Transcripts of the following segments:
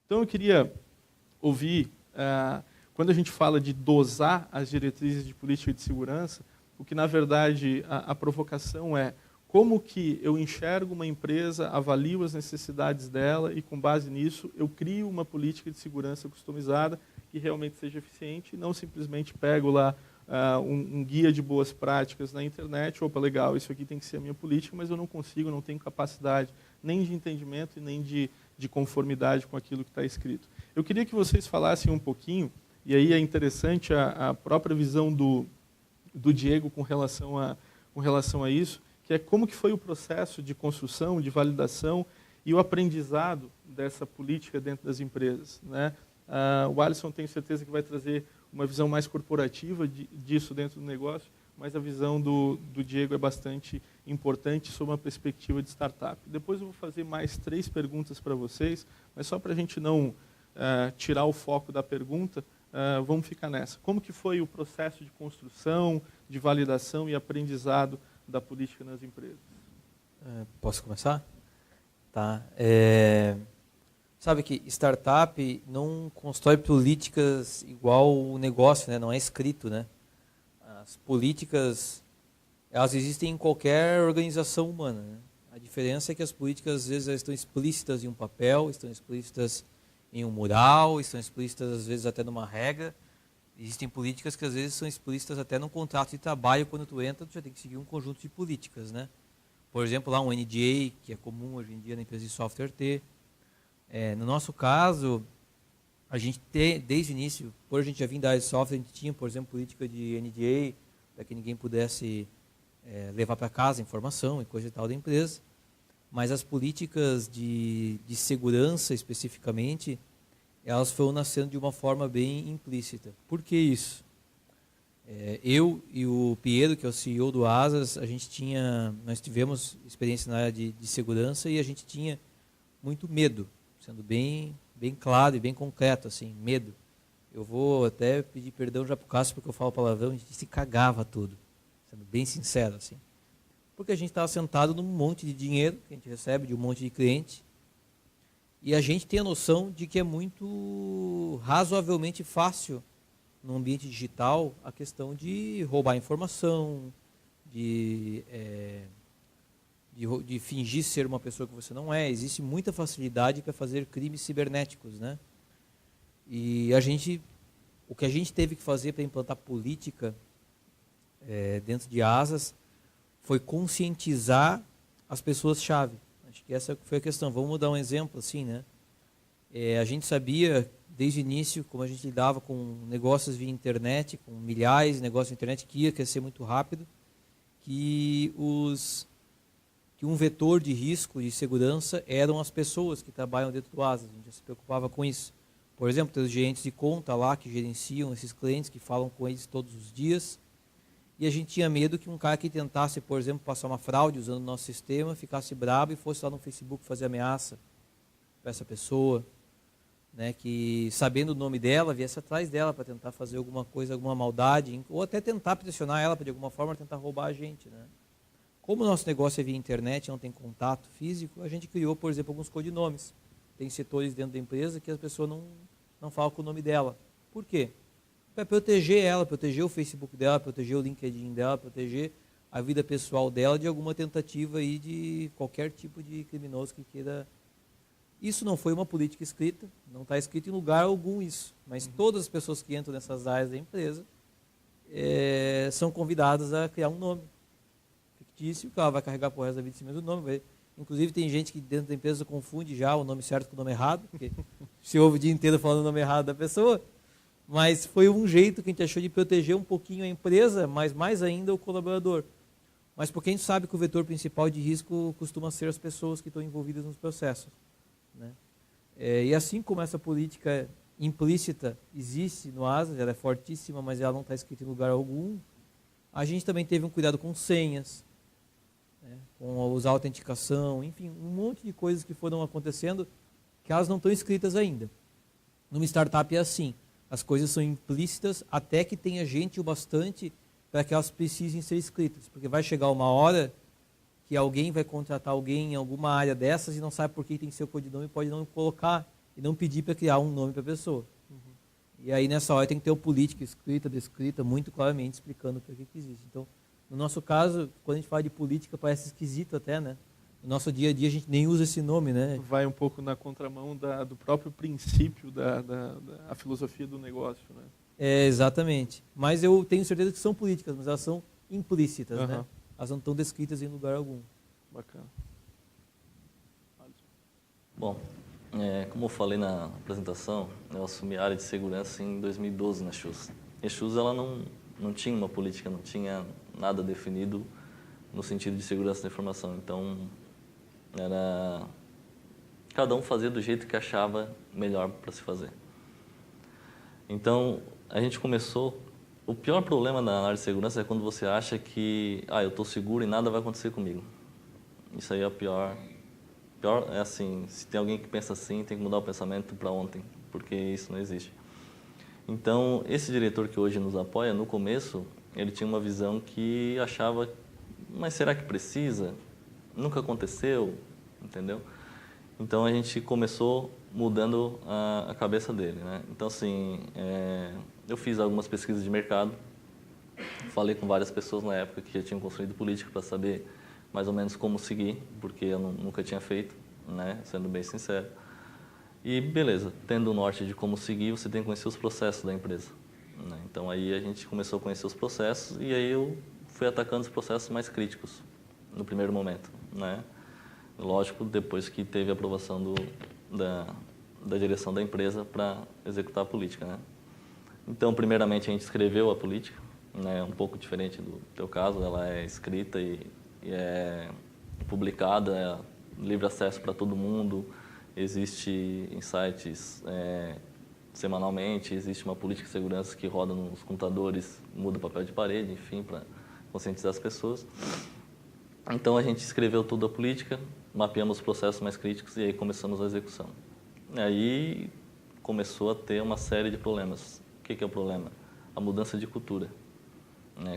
Então, eu queria ouvir, quando a gente fala de dosar as diretrizes de política de segurança, o que, na verdade, a provocação é como que eu enxergo uma empresa, avalio as necessidades dela e, com base nisso, eu crio uma política de segurança customizada que realmente seja eficiente e não simplesmente pego lá um guia de boas práticas na internet. Opa, legal, isso aqui tem que ser a minha política, mas eu não consigo, não tenho capacidade nem de entendimento e nem de conformidade com aquilo que está escrito. Eu queria que vocês falassem um pouquinho, e aí é interessante a própria visão do Diego com relação a isso, que é como que foi o processo de construção, de validação e o aprendizado dessa política dentro das empresas, né? O Alisson, tenho certeza que vai trazer uma visão mais corporativa disso dentro do negócio, mas a visão do Diego é bastante importante sob uma perspectiva de startup. Depois eu vou fazer mais 3 perguntas para vocês, mas só para a gente não tirar o foco da pergunta, vamos ficar nessa. Como que foi o processo de construção, de validação e aprendizado da política nas empresas? Posso começar? Tá. Sabe que startup não constrói políticas igual o negócio, né? Não é escrito, né? As políticas, elas existem em qualquer organização humana, né? A diferença é que as políticas, às vezes, estão explícitas em um papel, estão explícitas em um mural, estão explícitas, às vezes, até numa regra. Existem políticas que, às vezes, são explícitas até num contrato de trabalho. Quando tu entra, tu já tem que seguir um conjunto de políticas, né? Por exemplo, lá um NDA, que é comum hoje em dia na empresa de software ter. No nosso caso, a gente tem, desde o início, por a gente já vir da área de software, a gente tinha, por exemplo, política de NDA, para que ninguém pudesse levar para casa informação e coisa e tal da empresa. Mas as políticas de segurança, especificamente, elas foram nascendo de uma forma bem implícita. Por que isso? Eu e o Piero, que é o CEO do Asas, nós tivemos experiência na área de segurança e a gente tinha muito medo, sendo bem claro e bem concreto, assim, medo. Eu vou até pedir perdão já para o Cássio, porque eu falo palavrão, a gente se cagava tudo, sendo bem sincero, assim. Porque a gente estava sentado num monte de dinheiro que a gente recebe de um monte de cliente, e a gente tem a noção de que é muito razoavelmente fácil, no ambiente digital, a questão de roubar informação, de fingir ser uma pessoa que você não é. Existe muita facilidade para fazer crimes cibernéticos, né? E o que a gente teve que fazer para implantar política dentro de Asas foi conscientizar as pessoas-chave. Acho que essa foi a questão. Vamos dar um exemplo assim, né? A gente sabia desde o início, como a gente lidava com negócios via internet, com milhares de negócios via internet, que ia crescer muito rápido, que um vetor de risco e segurança eram as pessoas que trabalham dentro do Asas. A gente já se preocupava com isso. Por exemplo, tem os gerentes de conta lá que gerenciam esses clientes, que falam com eles todos os dias. E a gente tinha medo que um cara que tentasse, por exemplo, passar uma fraude usando o nosso sistema, ficasse brabo e fosse lá no Facebook fazer ameaça para essa pessoa, né, que, sabendo o nome dela, viesse atrás dela para tentar fazer alguma coisa, alguma maldade, ou até tentar pressionar ela para, de alguma forma, tentar roubar a gente, né? Como o nosso negócio é via internet, não tem contato físico, a gente criou, por exemplo, alguns codinomes. Tem setores dentro da empresa que a pessoa não fala com o nome dela. Por quê? Para proteger ela, proteger o Facebook dela, proteger o LinkedIn dela, proteger a vida pessoal dela de alguma tentativa aí de qualquer tipo de criminoso que queira. Isso não foi uma política escrita, não está escrito em lugar algum isso, mas todas as pessoas que entram nessas áreas da empresa são convidadas a criar um nome fictício, que ela vai carregar por resto da vida em cima do nome. Inclusive tem gente que dentro da empresa confunde já o nome certo com o nome errado, porque se ouve o dia inteiro falando o nome errado da pessoa, mas foi um jeito que a gente achou de proteger um pouquinho a empresa, mas mais ainda o colaborador. Mas porque a gente sabe que o vetor principal de risco costuma ser as pessoas que estão envolvidas nos processos, né? E assim como essa política implícita existe no Asas, ela é fortíssima, mas ela não está escrita em lugar algum, a gente também teve um cuidado com senhas, né, com usar autenticação, enfim, um monte de coisas que foram acontecendo que elas não estão escritas ainda. Numa startup é assim, as coisas são implícitas até que tenha gente o bastante para que elas precisem ser escritas, porque vai chegar uma hora que alguém vai contratar alguém em alguma área dessas e não sabe por que tem seu codinome e pode não colocar e não pedir para criar um nome para a pessoa. E aí, nessa hora, tem que ter o política escrita, descrita, muito claramente, explicando para que existe. Então, no nosso caso, quando a gente fala de política, parece esquisito até, né? No nosso dia a dia, a gente nem usa esse nome, né? Vai um pouco na contramão do próprio princípio da filosofia do negócio, né? Exatamente. Mas eu tenho certeza que são políticas, mas elas são implícitas, Aham. né? Elas não estão descritas em lugar algum. Bacana. Bom, como eu falei na apresentação, eu assumi a área de segurança em 2012 na Chus. E a Chus ela não tinha uma política, não tinha nada definido no sentido de segurança da informação. Então, cada um fazia do jeito que achava melhor para se fazer. Então, a gente começou... O pior problema na área de segurança é quando você acha que eu estou seguro e nada vai acontecer comigo. Isso aí é o pior. Pior é assim, se tem alguém que pensa assim, tem que mudar o pensamento para ontem, porque isso não existe. Então, esse diretor que hoje nos apoia, no começo, ele tinha uma visão que achava, mas será que precisa? Nunca aconteceu, entendeu? Então, a gente começou mudando a cabeça dele, né? Então, assim, eu fiz algumas pesquisas de mercado, falei com várias pessoas na época que já tinham construído política para saber mais ou menos como seguir, porque eu nunca tinha feito, né? Sendo bem sincero. E beleza, tendo o norte de como seguir, você tem que conhecer os processos da empresa, né? Então aí a gente começou a conhecer os processos e aí eu fui atacando os processos mais críticos no primeiro momento, né? Lógico, depois que teve a aprovação da direção da empresa para executar a política, né? Então, primeiramente, a gente escreveu a política, né? Um pouco diferente do teu caso, ela é escrita e é publicada, é livre acesso para todo mundo, existe em sites semanalmente, existe uma política de segurança que roda nos computadores, muda o papel de parede, enfim, para conscientizar as pessoas. Então, a gente escreveu toda a política, mapeamos os processos mais críticos e aí começamos a execução. E aí começou a ter uma série de problemas. O que é o problema? A mudança de cultura.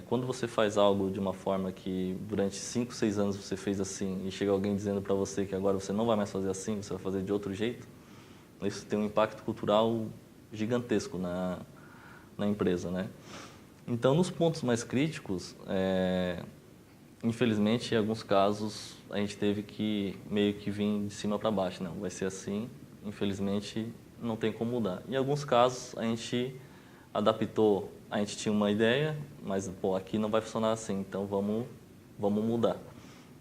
Quando você faz algo de uma forma que durante 5, 6 anos você fez assim e chega alguém dizendo para você que agora você não vai mais fazer assim, você vai fazer de outro jeito, isso tem um impacto cultural gigantesco na empresa, né? Então, nos pontos mais críticos, infelizmente, em alguns casos, a gente teve que meio que vir de cima para baixo. Não, vai ser assim, infelizmente, não tem como mudar. Em alguns casos, a gente adaptou, a gente tinha uma ideia, mas aqui não vai funcionar assim, então vamos mudar.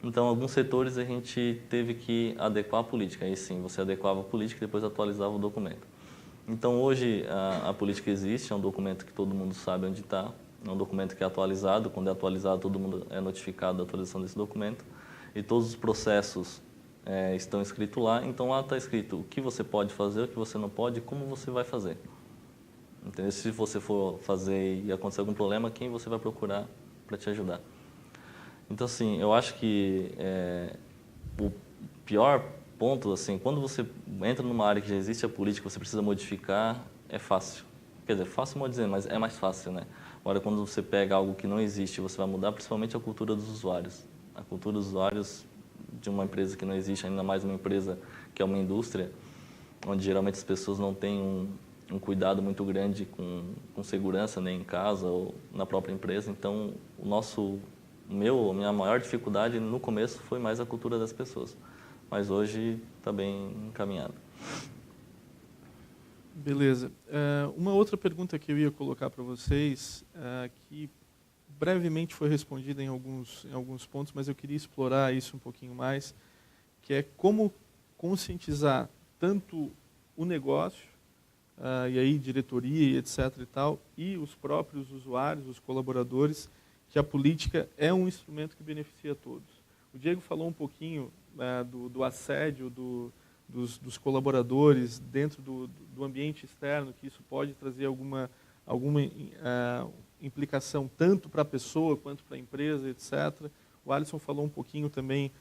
Então, alguns setores a gente teve que adequar a política. Aí sim, você adequava a política e depois atualizava o documento. Então, hoje, a política existe, é um documento que todo mundo sabe onde está, é um documento que é atualizado, quando é atualizado, todo mundo é notificado da atualização desse documento, e todos os processos estão escritos lá, então lá está escrito o que você pode fazer, o que você não pode e como você vai fazer. Entendeu? Se você for fazer e acontecer algum problema, quem você vai procurar para te ajudar. Então, assim, eu acho que o pior ponto, assim, quando você entra numa área que já existe a política, você precisa modificar, é fácil. Quer dizer, fácil não dizer, mas é mais fácil, né? Agora, quando você pega algo que não existe, você vai mudar, principalmente a cultura dos usuários. A cultura dos usuários de uma empresa que não existe, ainda mais uma empresa que é uma indústria, onde geralmente as pessoas não têm um cuidado muito grande com segurança, nem em casa ou na própria empresa. Então, a minha maior dificuldade no começo foi mais a cultura das pessoas. Mas hoje está bem encaminhado. Beleza. Uma outra pergunta que eu ia colocar para vocês, que brevemente foi respondida em alguns pontos, mas eu queria explorar isso um pouquinho mais, que é como conscientizar tanto o negócio, e aí diretoria, etc. e tal, e os próprios usuários, os colaboradores, que a política é um instrumento que beneficia todos. O Diego falou um pouquinho do assédio dos colaboradores dentro do ambiente externo, que isso pode trazer alguma implicação tanto para a pessoa quanto para a empresa, etc. O Alisson falou um pouquinho também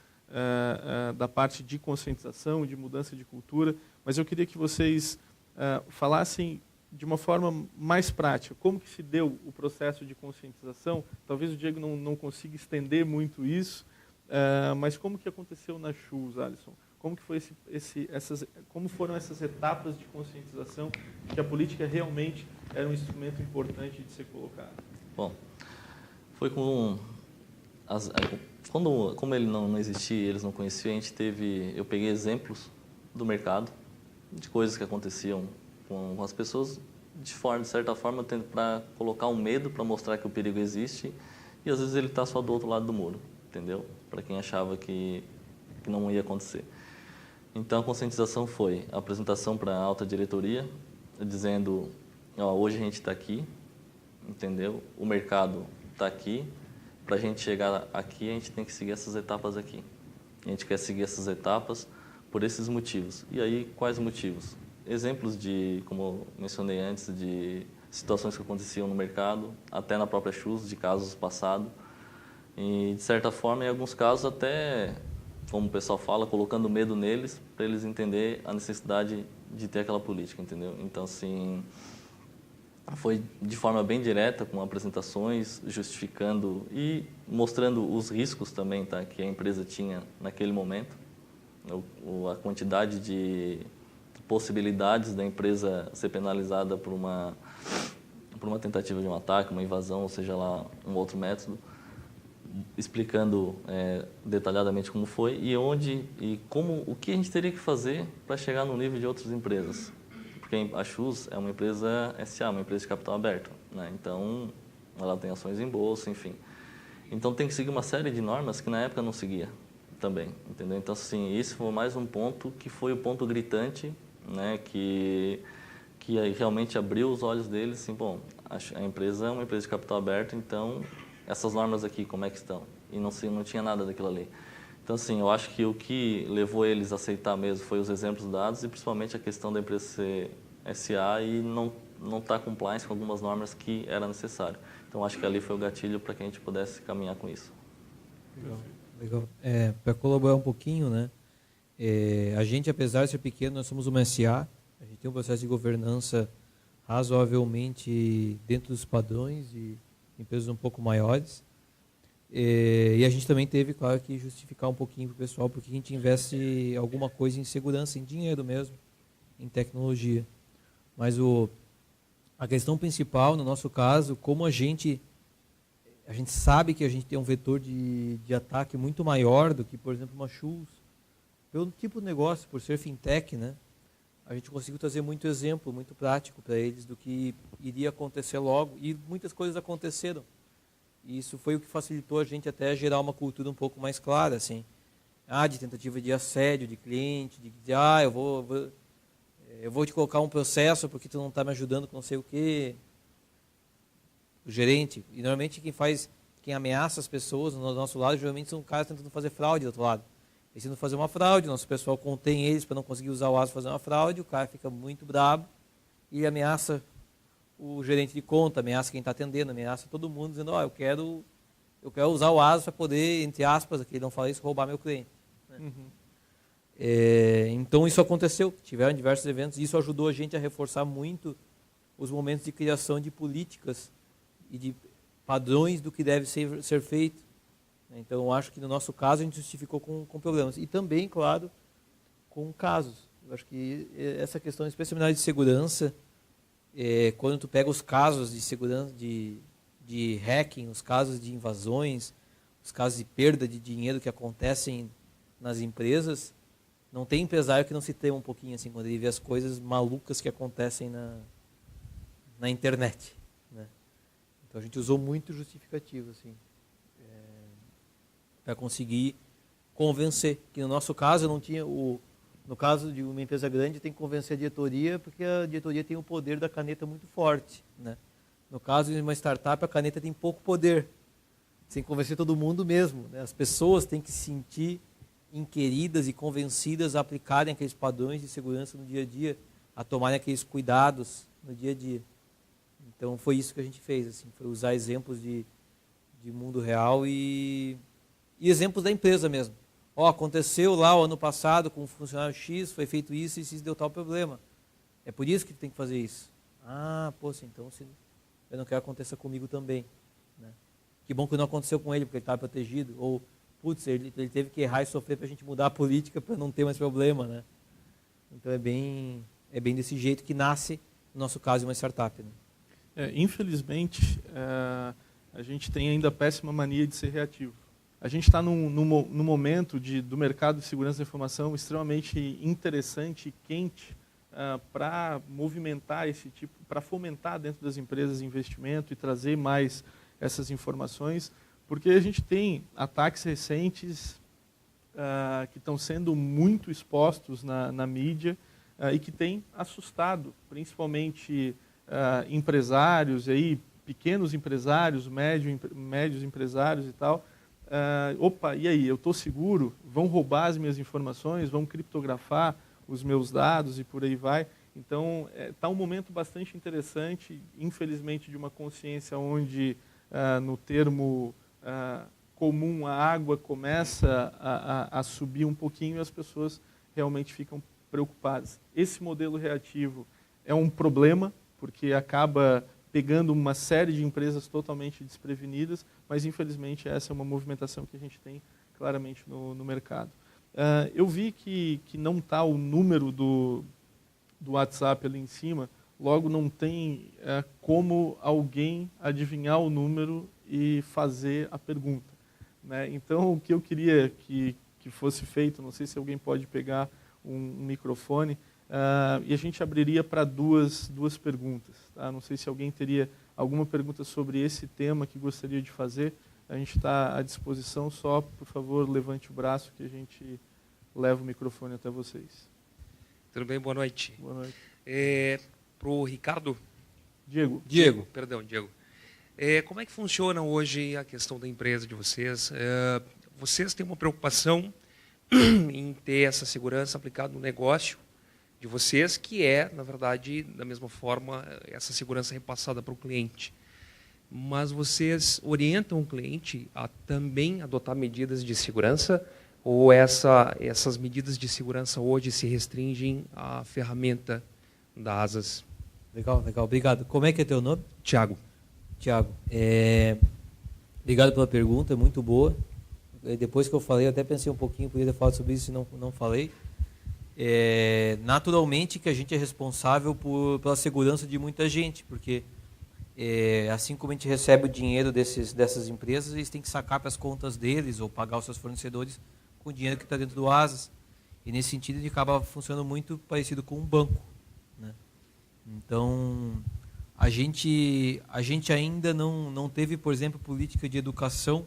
da parte de conscientização, de mudança de cultura, mas eu queria que vocês falassem de uma forma mais prática, como que se deu o processo de conscientização. Talvez o Diego não consiga estender muito isso, mas como que aconteceu na Chus, Alisson? como que foi como foram essas etapas de conscientização que a política realmente era um instrumento importante de ser colocado? Bom, foi como ele não existia, eles não conheciam, eu peguei exemplos do mercado, de coisas que aconteciam com as pessoas, de certa forma, para colocar um medo, para mostrar que o perigo existe, e às vezes ele está só do outro lado do muro, entendeu? Para quem achava que não ia acontecer. Então a conscientização foi a apresentação para a alta diretoria, dizendo, ó, hoje a gente está aqui, entendeu? O mercado está aqui, para a gente chegar aqui a gente tem que seguir essas etapas aqui. A gente quer seguir essas etapas por esses motivos. E aí, quais motivos? Exemplos como eu mencionei antes, de situações que aconteciam no mercado, até na própria Chus, de casos passados. E, de certa forma, em alguns casos, até, como o pessoal fala, colocando medo neles, para eles entenderem a necessidade de ter aquela política, entendeu? Então, assim, foi de forma bem direta, com apresentações, justificando e mostrando os riscos também, tá, que a empresa tinha naquele momento, a quantidade de possibilidades da empresa ser penalizada por uma tentativa de um ataque, uma invasão, ou seja lá, um outro método, explicando detalhadamente como foi o que a gente teria que fazer para chegar no nível de outras empresas. Porque a Chus é uma empresa SA, uma empresa de capital aberto, né? Então, ela tem ações em bolsa, enfim. Então, tem que seguir uma série de normas que na época não seguia também, entendeu? Então, assim, esse foi mais um ponto que foi o ponto gritante, né? Que aí realmente abriu os olhos deles, assim, bom, a empresa é uma empresa de capital aberto, então, essas normas aqui, como é que estão? E não tinha nada daquilo ali. Então, assim, eu acho que o que levou eles a aceitar mesmo foi os exemplos dados e principalmente a questão da empresa ser SA e não estar compliance com algumas normas que era necessário. Então, acho que ali foi o gatilho para que a gente pudesse caminhar com isso. Legal. Para colaborar um pouquinho, né? A gente, apesar de ser pequeno, nós somos uma SA. A gente tem um processo de governança razoavelmente dentro dos padrões de empresas um pouco maiores. E a gente também teve, claro, que justificar um pouquinho para o pessoal porque a gente investe alguma coisa em segurança, em dinheiro mesmo, em tecnologia. Mas a questão principal, no nosso caso, como a gente sabe que a gente tem um vetor de ataque muito maior do que, por exemplo, uma Chus, pelo tipo de negócio, por ser fintech, né? A gente conseguiu trazer muito exemplo, muito prático para eles do que iria acontecer logo, e muitas coisas aconteceram. E isso foi o que facilitou a gente até gerar uma cultura um pouco mais clara, assim. De tentativa de assédio de cliente, eu vou te colocar um processo porque tu não está me ajudando com não sei o quê. O gerente, e normalmente quem ameaça as pessoas no nosso lado, geralmente são caras tentando fazer fraude do outro lado. Eles tentam fazer uma fraude, o nosso pessoal contém eles para não conseguir usar o ASO para fazer uma fraude, o cara fica muito brabo e ameaça o gerente de conta, ameaça quem está atendendo, ameaça todo mundo, dizendo, eu quero usar o ASO para poder, entre aspas, aqui não fala isso, roubar meu cliente. Né? Uhum. Então isso aconteceu, tiveram diversos eventos, e isso ajudou a gente a reforçar muito os momentos de criação de políticas e de padrões do que deve ser feito. Então eu acho que no nosso caso a gente justificou com problemas. E também, claro, com casos. Eu acho que essa questão, especialmente na área de segurança, quando tu pega os casos de segurança, de hacking, os casos de invasões, os casos de perda de dinheiro que acontecem nas empresas, não tem empresário que não se tema um pouquinho assim quando ele vê as coisas malucas que acontecem na internet, né? Então a gente usou muito justificativo assim, para conseguir convencer, que no nosso caso não tinha no caso de uma empresa grande, tem que convencer a diretoria, porque a diretoria tem o poder da caneta muito forte, né? No caso de uma startup, a caneta tem pouco poder. Tem que convencer todo mundo mesmo, né? As pessoas têm que se sentir inquiridas e convencidas a aplicarem aqueles padrões de segurança no dia a dia, a tomarem aqueles cuidados no dia a dia. Então foi isso que a gente fez, assim, foi usar exemplos de mundo real e exemplos da empresa mesmo. Aconteceu lá o ano passado com um funcionário X, foi feito isso e isso deu tal problema. É por isso que tem que fazer isso. Então eu não quero que aconteça comigo também, né? Que bom que não aconteceu com ele, porque ele estava protegido. Ou putz, ele teve que errar e sofrer para a gente mudar a política para não ter mais problema, né? Então é bem desse jeito que nasce, no nosso caso, uma startup. Né? Infelizmente, a gente tem ainda a péssima mania de ser reativo. A gente está num momento do mercado de segurança da informação extremamente interessante e quente para movimentar esse tipo, para fomentar dentro das empresas investimento e trazer mais essas informações, porque a gente tem ataques recentes que estão sendo muito expostos na mídia e que têm assustado, principalmente empresários, aí, pequenos empresários, médios empresários e tal. Opa, e aí, eu estou seguro? Vão roubar as minhas informações? Vão criptografar os meus dados e por aí vai? Então, está um momento bastante interessante, infelizmente, de uma consciência onde, no termo comum, a água começa a subir um pouquinho e as pessoas realmente ficam preocupadas. Esse modelo reativo é um problema, porque acaba pegando uma série de empresas totalmente desprevenidas, mas infelizmente essa é uma movimentação que a gente tem claramente no mercado. Eu vi que não está o número do WhatsApp ali em cima, logo não tem como alguém adivinhar o número e fazer a pergunta. Né? Então, o que eu queria que fosse feito, não sei se alguém pode pegar um microfone, e a gente abriria para duas perguntas. Tá? Não sei se alguém teria alguma pergunta sobre esse tema que gostaria de fazer. A gente está à disposição, só, por favor, levante o braço que a gente leva o microfone até vocês. Tudo bem? Boa noite. Boa noite. Para o Ricardo? Diego. Perdão, Diego. Como é que funciona hoje a questão da empresa de vocês? Vocês têm uma preocupação em ter essa segurança aplicada no negócio de vocês, que é, na verdade, da mesma forma, essa segurança repassada para o cliente. Mas vocês orientam o cliente a também adotar medidas de segurança, ou essas medidas de segurança hoje se restringem à ferramenta da Asas? Legal, obrigado. Como é que é teu nome? Tiago. Obrigado pela pergunta, é muito boa. Depois que eu falei, eu até pensei um pouquinho, podia ter falado sobre isso e não falei. Naturalmente que a gente é responsável pela segurança de muita gente, porque assim como a gente recebe o dinheiro dessas empresas, eles têm que sacar para as contas deles ou pagar os seus fornecedores com o dinheiro que está dentro do Asas. E nesse sentido ele acaba funcionando muito parecido com um banco. Né? Então, a gente ainda não teve, por exemplo, política de educação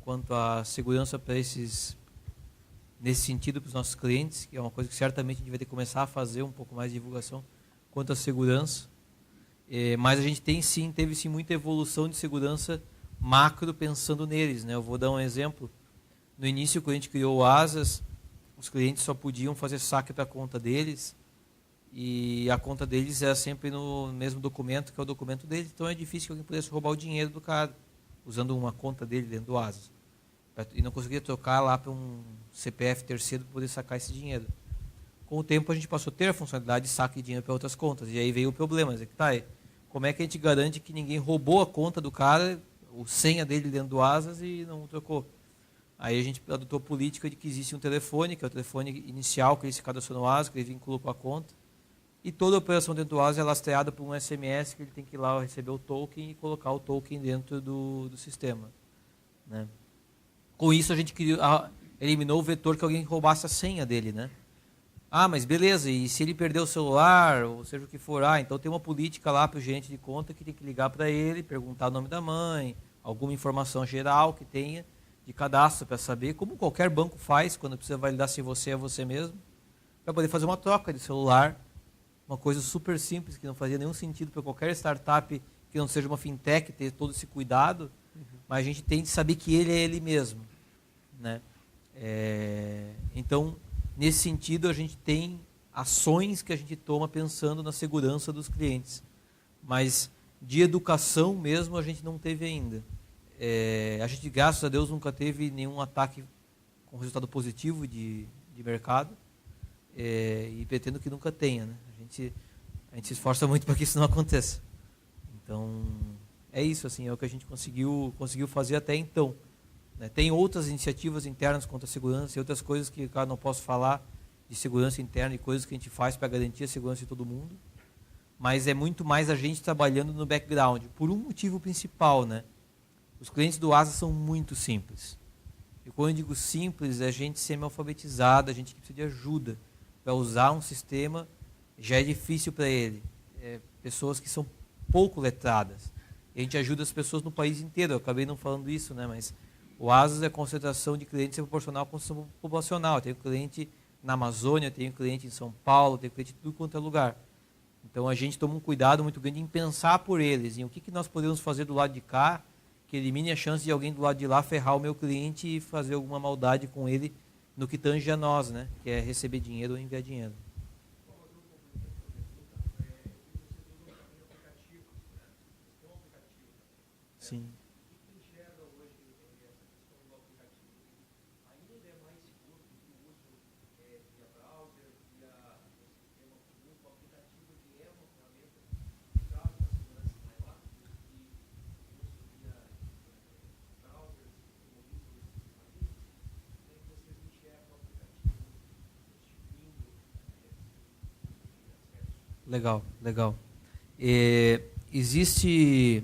quanto à segurança para nesse sentido para os nossos clientes, que é uma coisa que certamente a gente vai ter que começar a fazer um pouco mais de divulgação quanto à segurança. Mas a gente teve sim muita evolução de segurança macro pensando neles. Né? Eu vou dar um exemplo. No início, quando a gente criou o Asas, os clientes só podiam fazer saque para a conta deles, e a conta deles era sempre no mesmo documento, que é o documento deles, então é difícil que alguém pudesse roubar o dinheiro do cara, usando uma conta dele dentro do Asas. E não conseguia trocar lá para um CPF terceiro para poder sacar esse dinheiro. Com o tempo a gente passou a ter a funcionalidade de saque de dinheiro para outras contas, e aí veio o problema, como é que a gente garante que ninguém roubou a conta do cara, o senha dele dentro do Asas e não trocou? Aí a gente adotou a política de que existe um telefone, que é o telefone inicial que ele se cadastrou no Asas, que ele vinculou com a conta, e toda a operação dentro do Asas é lastreada por um SMS que ele tem que ir lá receber o token e colocar o token dentro do sistema. Né? Com isso a gente eliminou o vetor que alguém roubasse a senha dele. Né? Mas beleza, e se ele perder o celular, ou seja o que for, então tem uma política lá para o gerente de conta que tem que ligar para ele, perguntar o nome da mãe, alguma informação geral que tenha de cadastro para saber, como qualquer banco faz quando precisa validar se você é você mesmo, para poder fazer uma troca de celular, uma coisa super simples que não fazia nenhum sentido para qualquer startup que não seja uma fintech ter todo esse cuidado, mas a gente tem de saber que ele é ele mesmo. Né? Então, nesse sentido, a gente tem ações que a gente toma pensando na segurança dos clientes, mas de educação mesmo a gente não teve ainda. A gente, graças a Deus, nunca teve nenhum ataque com resultado positivo de mercado, e pretendo que nunca tenha. Né? A gente se esforça muito para que isso não aconteça. Então, é isso, assim, é o que a gente conseguiu fazer até então. né? Tem outras iniciativas internas contra a segurança e outras coisas que, claro, não posso falar de segurança interna e coisas que a gente faz para garantir a segurança de todo mundo, mas é muito mais a gente trabalhando no background, por um motivo principal, né? Os clientes do ASA são muito simples. E quando eu digo simples, é gente semi-alfabetizada, a gente que precisa de ajuda para usar um sistema, já é difícil para ele. Pessoas que são pouco letradas. E a gente ajuda as pessoas no país inteiro. Eu acabei não falando isso, né? Mas o ASUS é a concentração de clientes proporcional à concentração populacional. Eu tenho cliente na Amazônia, eu tenho cliente em São Paulo, eu tenho cliente em tudo quanto é lugar. Então a gente toma um cuidado muito grande em pensar por eles, em o que nós podemos fazer do lado de cá, que elimine a chance de alguém do lado de lá ferrar o meu cliente e fazer alguma maldade com ele no que tange a nós, né? Que é receber dinheiro ou enviar dinheiro. Sim. Legal, legal. Existe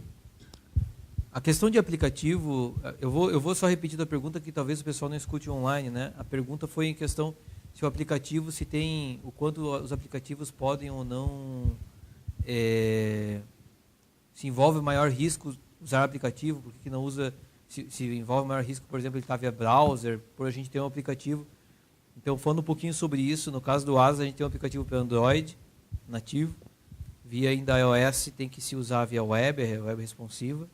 a questão de aplicativo. Eu vou só repetir a pergunta que talvez o pessoal não escute online, né? A pergunta foi em questão se o aplicativo, se tem o quanto os aplicativos podem ou não se envolve maior risco usar aplicativo, porque que não usa, se envolve maior risco, por exemplo, ele está via browser, por a gente ter um aplicativo. Então, falando um pouquinho sobre isso, no caso do ASA, a gente tem um aplicativo para Android nativo, via ainda iOS tem que se usar via web responsiva.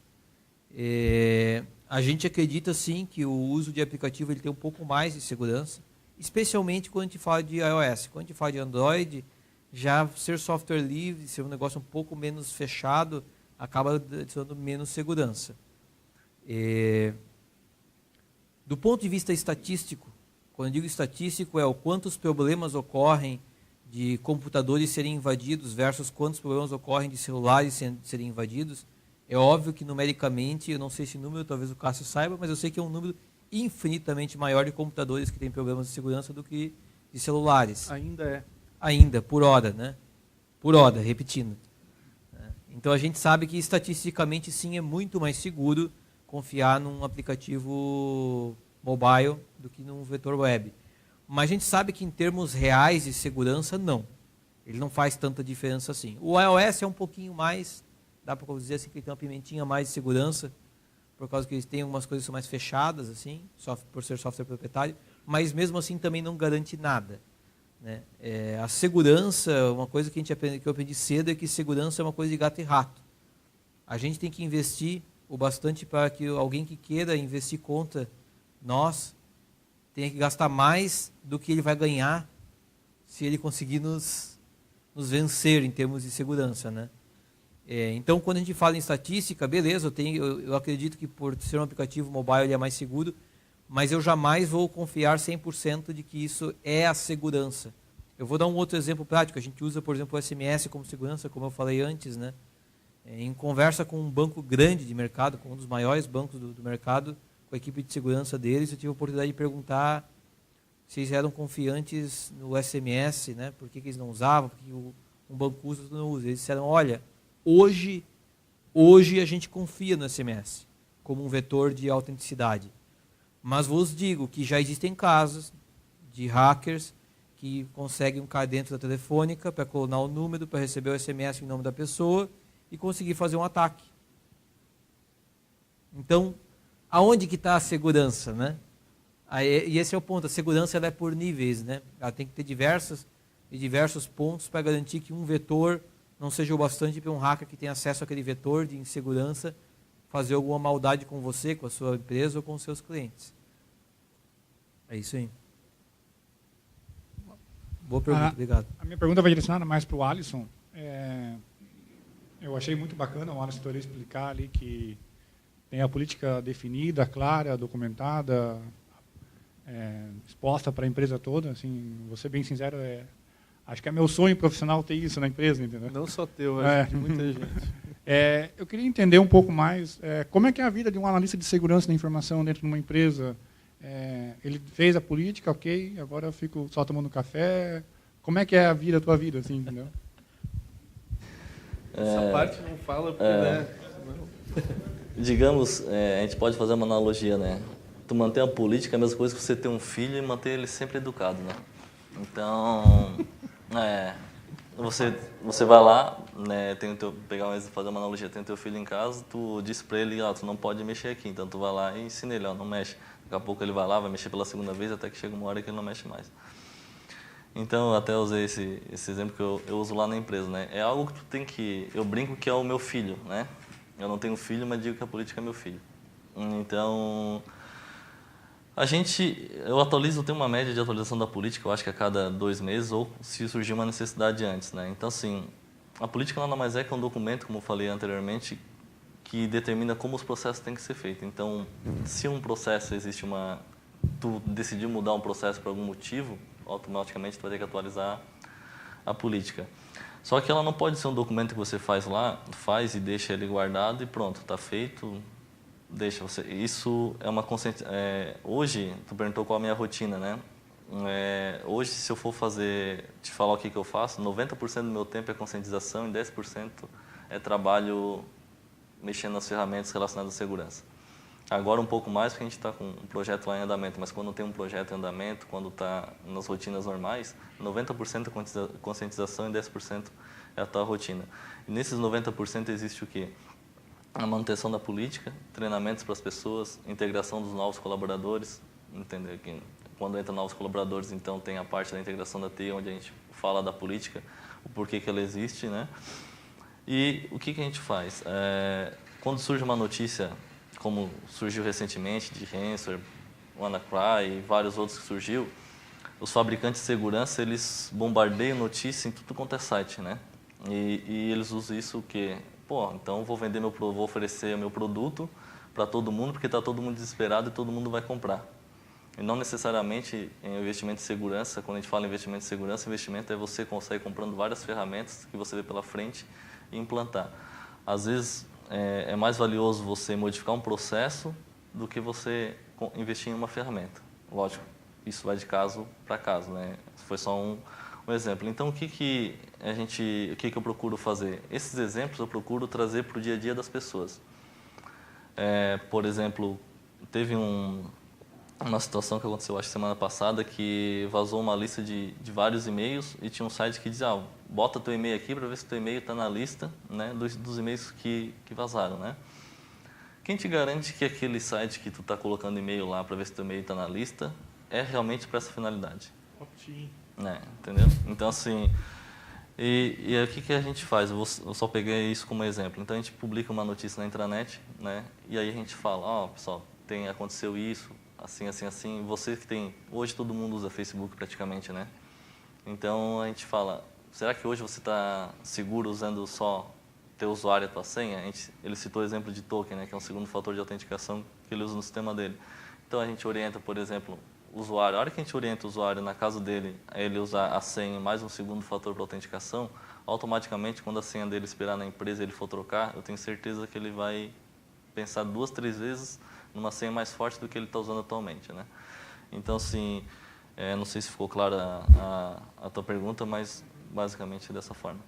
A gente acredita sim que o uso de aplicativo ele tem um pouco mais de segurança, especialmente quando a gente fala de iOS. Quando a gente fala de Android, já ser software livre, ser um negócio um pouco menos fechado, acaba adicionando menos segurança. Do ponto de vista estatístico, quando eu digo estatístico, é o quantos problemas ocorrem de computadores serem invadidos versus quantos problemas ocorrem de celulares serem invadidos. É óbvio que numericamente, eu não sei esse número, talvez o Cássio saiba, mas eu sei que é um número infinitamente maior de computadores que têm problemas de segurança do que de celulares. Ainda é. Ainda, por hora, né? Por hora, repetindo. Então a gente sabe que estatisticamente sim é muito mais seguro confiar num aplicativo mobile do que num vetor web. Mas a gente sabe que em termos reais de segurança, não. Ele não faz tanta diferença assim. O iOS é um pouquinho mais, dá para dizer assim que ele tem uma pimentinha mais de segurança, por causa que eles têm algumas coisas que são mais fechadas, assim, por ser software proprietário, mas mesmo assim também não garante nada, né? A segurança, uma coisa que eu aprendi cedo é que segurança é uma coisa de gato e rato. A gente tem que investir o bastante para que alguém que queira investir contra nós tenha que gastar mais do que ele vai ganhar se ele conseguir nos vencer em termos de segurança, né? Então, quando a gente fala em estatística, beleza, eu acredito que por ser um aplicativo mobile ele é mais seguro, mas eu jamais vou confiar 100% de que isso é a segurança. Eu vou dar um outro exemplo prático. A gente usa, por exemplo, o SMS como segurança, como eu falei antes, né? Em conversa com um banco grande de mercado, com um dos maiores bancos do mercado, com a equipe de segurança deles, eu tive a oportunidade de perguntar se eles eram confiantes no SMS, né? Por que eles não usavam, por que um banco usa e outro não usa. Eles disseram, olha, hoje a gente confia no SMS como um vetor de autenticidade. Mas vos digo que já existem casos de hackers que conseguem cair dentro da telefônica para clonar o número, para receber o SMS em nome da pessoa e conseguir fazer um ataque. Então, aonde que está a segurança, né? E esse é o ponto, a segurança ela é por níveis, né? Ela tem que ter diversos pontos para garantir que um vetor não seja o bastante para um hacker que tem acesso àquele vetor de insegurança fazer alguma maldade com você, com a sua empresa ou com os seus clientes. É isso aí. Boa pergunta, obrigado. A minha pergunta vai direcionada mais para o Alisson. Eu achei muito bacana o Alisson explicar ali que tem a política definida, clara, documentada, exposta para a empresa toda. Assim, vou ser bem sincero, acho que é meu sonho profissional ter isso na empresa, entendeu? Não só teu, acho que de muita gente. Eu queria entender um pouco mais como é que é a vida de um analista de segurança da informação dentro de uma empresa. Ele fez a política, ok, agora eu fico só tomando café. Como é que é a tua vida, assim, entendeu? Essa parte não fala porque, né? Digamos, a gente pode fazer uma analogia, né? Tu manter a política é a mesma coisa que você ter um filho e manter ele sempre educado, né? Então, você vai lá, né? Fazer uma analogia, tem o teu filho em casa, tu disse pra ele, tu não pode mexer aqui, então tu vai lá e ensina ele, não mexe. Daqui a pouco ele vai lá, vai mexer pela segunda vez, até que chega uma hora que ele não mexe mais. Então, eu até usei esse exemplo que eu uso lá na empresa, né? É algo que tu tem que... Eu brinco que é o meu filho, né? Eu não tenho filho, mas digo que a política é meu filho. Então, eu tenho uma média de atualização da política, eu acho que a cada 2 meses, ou se surgir uma necessidade antes, né? Então, assim, a política nada mais é que um documento, como eu falei anteriormente, que determina como os processos têm que ser feitos. Então, se um processo tu decidir mudar um processo por algum motivo, automaticamente tu vai ter que atualizar a política. Só que ela não pode ser um documento que você faz e deixa ele guardado e pronto, está feito, deixa você. Isso é uma consciência. Hoje, tu perguntou qual a minha rotina, né? Hoje, se eu for te falar o que eu faço, 90% do meu tempo é conscientização e 10% é trabalho mexendo nas ferramentas relacionadas à segurança. Agora um pouco mais, porque a gente está com um projeto lá em andamento, mas quando tem um projeto em andamento, quando está nas rotinas normais, 90% é conscientização e 10% é a tua rotina. E nesses 90% existe o quê? A manutenção da política, treinamentos para as pessoas, integração dos novos colaboradores, entender que quando entram novos colaboradores, então tem a parte da integração da TI, onde a gente fala da política, o porquê que ela existe, né? E o que a gente faz? Quando surge uma notícia, como surgiu recentemente, de ransomware, WannaCry e vários outros que surgiu, os fabricantes de segurança, eles bombardeiam notícia em tudo quanto é site, né? E eles usam isso o quê? Então vou oferecer meu produto para todo mundo, porque está todo mundo desesperado e todo mundo vai comprar. E não necessariamente em investimento de segurança, quando a gente fala em investimento de segurança, investimento é você consegue comprando várias ferramentas que você vê pela frente e implantar. Às vezes é mais valioso você modificar um processo do que você investir em uma ferramenta. Lógico, isso vai de caso para caso, né? Foi só um exemplo. Então, o que eu procuro fazer? Esses exemplos eu procuro trazer para o dia a dia das pessoas. Por exemplo, teve uma situação que aconteceu, acho, semana passada, que vazou uma lista de vários e-mails e tinha um site que dizia, bota teu e-mail aqui para ver se teu e-mail está na lista, né, dos e-mails que vazaram, né? Quem te garante que aquele site que tu está colocando e-mail lá para ver se teu e-mail está na lista é realmente para essa finalidade? Opt-in. Entendeu? Então, assim, e aí, o que a gente faz? Eu só peguei isso como exemplo. Então, a gente publica uma notícia na intranet, né? E aí a gente fala, pessoal, aconteceu isso, assim, assim, assim. Você que tem... Hoje todo mundo usa Facebook praticamente, né? Então, a gente fala, será que hoje você está seguro usando só teu usuário e a tua senha? Ele citou o exemplo de token, né? Que é um segundo fator de autenticação que ele usa no sistema dele. Então, a gente orienta, por exemplo, o usuário. A hora que a gente orienta o usuário na casa dele, a ele usar a senha mais um segundo fator para autenticação, automaticamente, quando a senha dele expirar na empresa e ele for trocar, eu tenho certeza que ele vai pensar 2, 3 vezes numa senha mais forte do que ele está usando atualmente, né? Então, assim, não sei se ficou clara a tua pergunta, mas basicamente dessa forma.